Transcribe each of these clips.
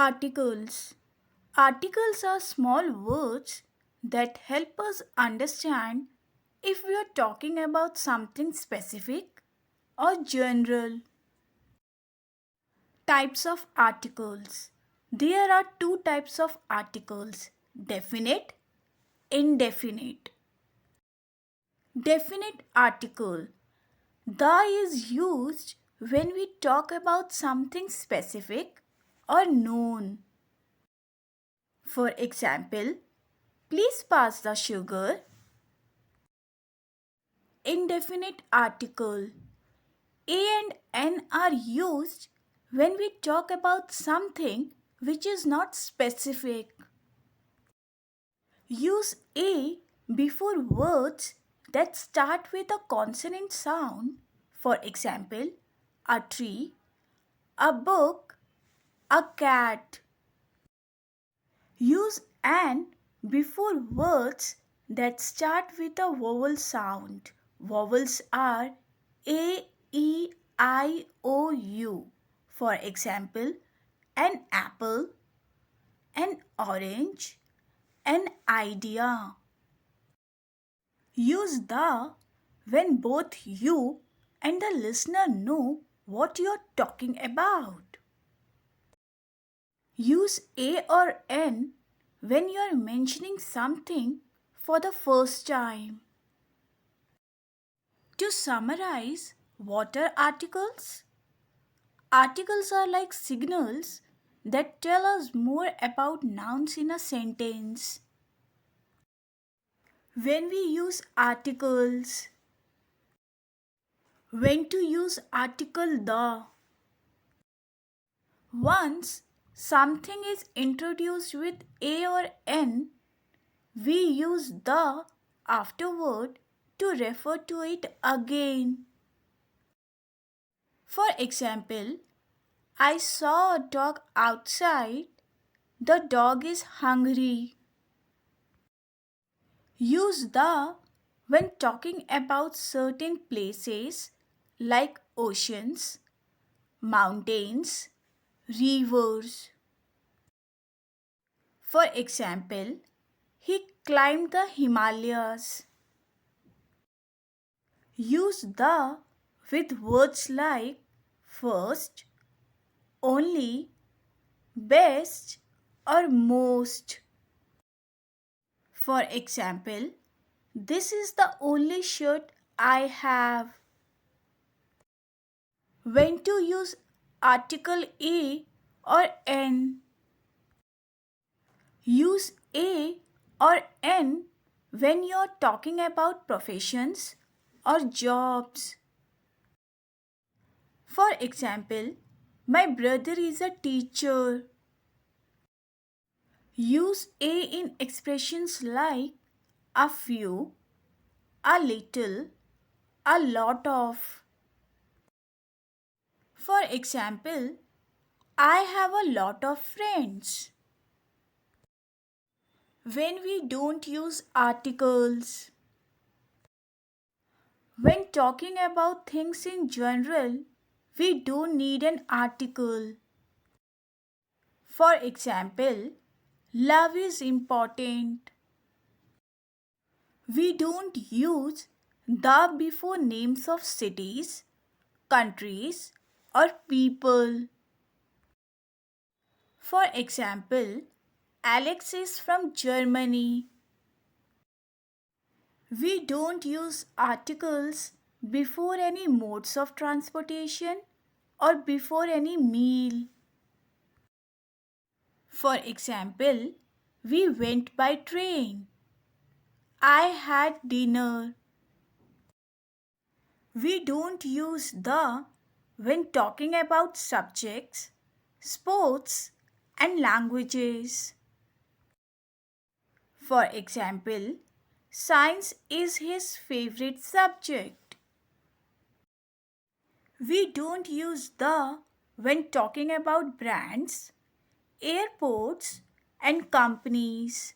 Articles. Articles are small words that help us understand if we are talking about something specific or general. Types of articles. There are two types of articles: definite, indefinite. Definite article. The is used when we talk about something specific or known. For example, please pass the sugar. Indefinite article. A and N are used when we talk about something which is not specific. Use A before words that start with a consonant sound. For example, a tree, a book, a cat. Use an before words that start with a vowel sound. Vowels are A, E, I, O, U. For example, an apple, an orange, an idea. Use the when both you and the listener know what you're talking about. Use A or N when you are mentioning something for the first time. To summarize, what are articles? Articles are like signals that tell us more about nouns in a sentence. When we use articles, when to use article the. Once something is introduced with A or N, we use the afterward to refer to it again. For example, I saw a dog outside. The dog is hungry. Use the when talking about certain places like oceans, mountains, rivers. For example, he climbed the Himalayas. Use the with words like first, only, best, or most. For example, this is the only shirt I have. When to use article A or N. Use A or N when you're talking about professions or jobs. For example, my brother is a teacher. Use A in expressions like a few, a little, a lot of. For example, I have a lot of friends. When we don't use articles. When talking about things in general, we don't need an article. For example, love is important. We don't use the before names of cities, countries, or people. For example, Alex is from Germany. We don't use articles before any modes of transportation or before any meal. For example, we went by train. I had dinner. We don't use the when talking about subjects, sports, and languages. For example, science is his favorite subject. We don't use the when talking about brands, airports, and companies.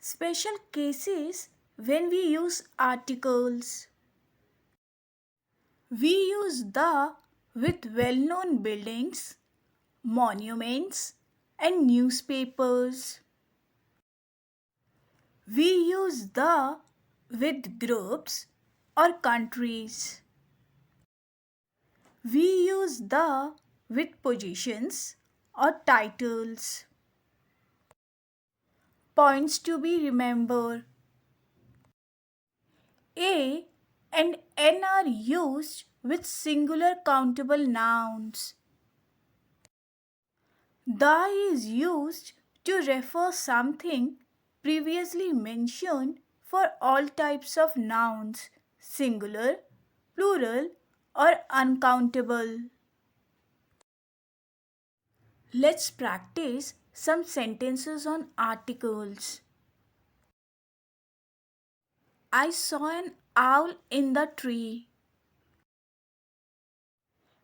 Special cases when we use articles. We use the with well known buildings monuments, and newspapers. We use the with groups or countries. We use the with positions or titles. Points to be remembered. A and N are used with singular countable nouns. The is used to refer something previously mentioned for all types of nouns, singular, plural, or uncountable. Let's practice some sentences on articles. I saw an owl in the tree.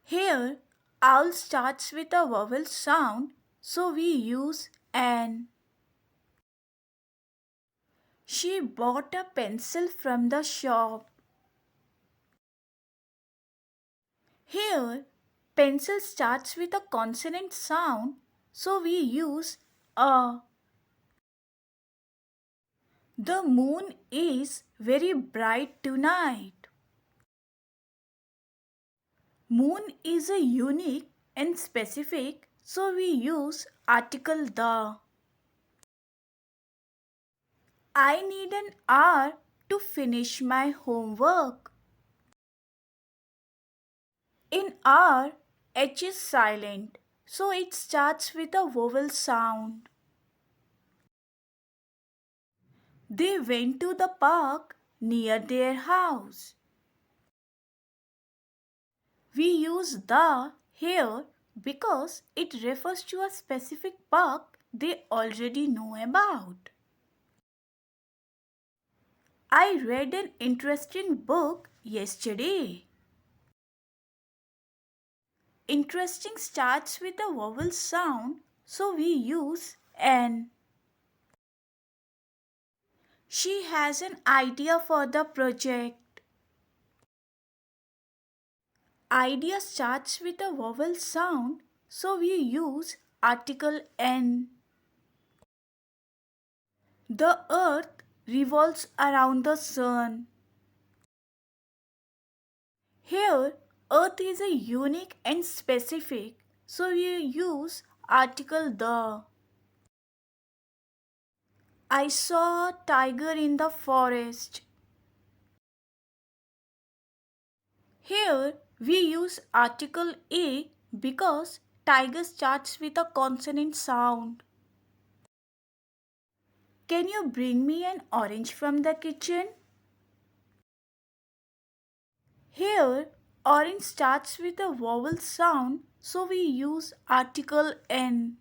Here, owl starts with a vowel sound, so we use an. She bought a pencil from the shop. Here, pencil starts with a consonant sound, so we use a. The moon is very bright tonight. Moon is a unique and specific, so we use article the. I need an hour to finish my homework. In hour, H is silent, so it starts with a vowel sound. They went to the park near their house. We use the here because it refers to a specific park they already know about. I read an interesting book yesterday. Interesting starts with a vowel sound, so we use an. She has an idea for the project. Idea starts with a vowel sound, so we use article n. The earth revolves around the sun. Here, earth is a unique and specific, so we use article the. I saw a tiger in the forest. Here, we use article a because tiger starts with a consonant sound. Can you bring me an orange from the kitchen? Here, orange starts with a vowel sound, so we use article n.